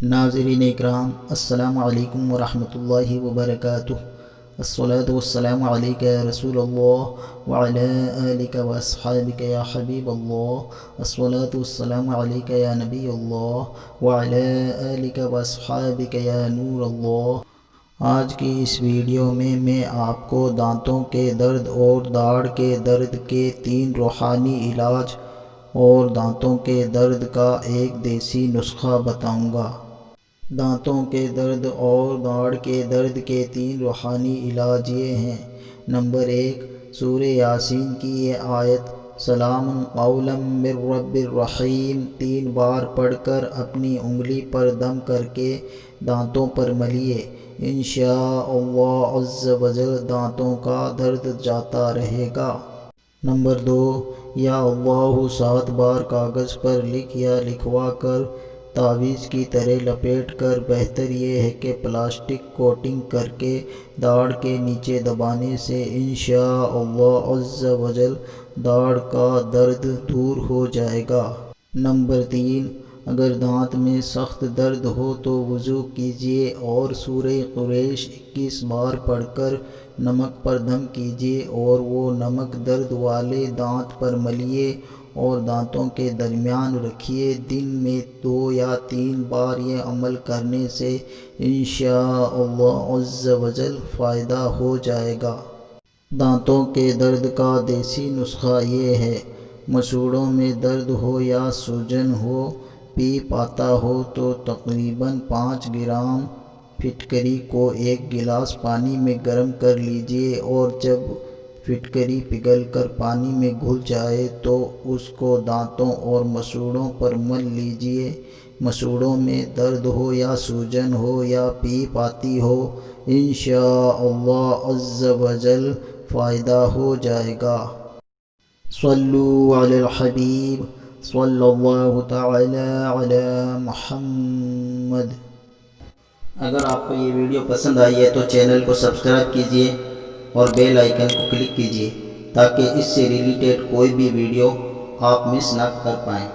ناظرین اکرام، السلام علیکم ورحمۃ اللہ وبرکاتہ۔ الصلاۃ والسلام علیک یا رسول اللہ وعلی آلک واصحابک یا حبیب اللہ۔ الصلاۃ والسلام علیک یا نبی اللہ وعلی آلک واصحابک یا نور اللہ۔ آج کی اس ویڈیو میں آپ کو دانتوں کے درد اور داڑھ کے درد کے 3 روحانی علاج اور دانتوں کے درد کا ایک دیسی نسخہ بتاؤں گا۔ دانتوں کے درد اور داڑھ کے درد کے 3 روحانی علاج یہ ہیں۔ نمبر 1، سورہ یاسین کی یہ آیت سلام قولا من رب الرحیم 3 بار پڑھ کر اپنی انگلی پر دم کر کے دانتوں پر ملیے، انشاءاللہ عز و جل دانتوں کا درد جاتا رہے گا۔ نمبر 2، یا اللہ 7 بار کاغذ پر لکھ یا لکھوا کر تعویذ کی طرح لپیٹ کر، بہتر یہ ہے کہ پلاسٹک کوٹنگ کر کے داڑھ کے نیچے دبانے سے انشاءاللہ عز و جل داڑھ کا درد دور ہو جائے گا۔ نمبر 3، اگر دانت میں سخت درد ہو تو وضو کیجیے اور سورہ قریش 21 بار پڑھ کر نمک پر دم کیجیے اور وہ نمک درد والے دانت پر ملیے اور دانتوں کے درمیان رکھیے۔ دن میں 2 یا 3 بار یہ عمل کرنے سے انشاءاللہ عز و جل فائدہ ہو جائے گا۔ دانتوں کے درد کا دیسی نسخہ یہ ہے۔ مسوڑھوں میں درد ہو یا سوجن ہو، پیپ آتا ہو تو تقریباً 5 گرام پھٹکری کو 1 گلاس پانی میں گرم کر لیجیے اور جب پھٹکری پگھل کر پانی میں گھل جائے تو اس کو دانتوں اور مسوڑھوں پر مل لیجیے۔ مسوڑھوں میں درد ہو یا سوجن ہو یا پیپ آتی ہو، انشاءاللہ عز و جل فائدہ ہو جائے گا۔ صلو علی الحبیب صلی اللہ تعالی علی محمد۔ اگر آپ کو یہ ویڈیو پسند آئی ہے تو چینل کو سبسکرائب کیجیے اور بیل آئیکن کو کلک کیجیے تاکہ اس سے ریلیٹڈ کوئی بھی ویڈیو آپ مس نہ کر پائیں۔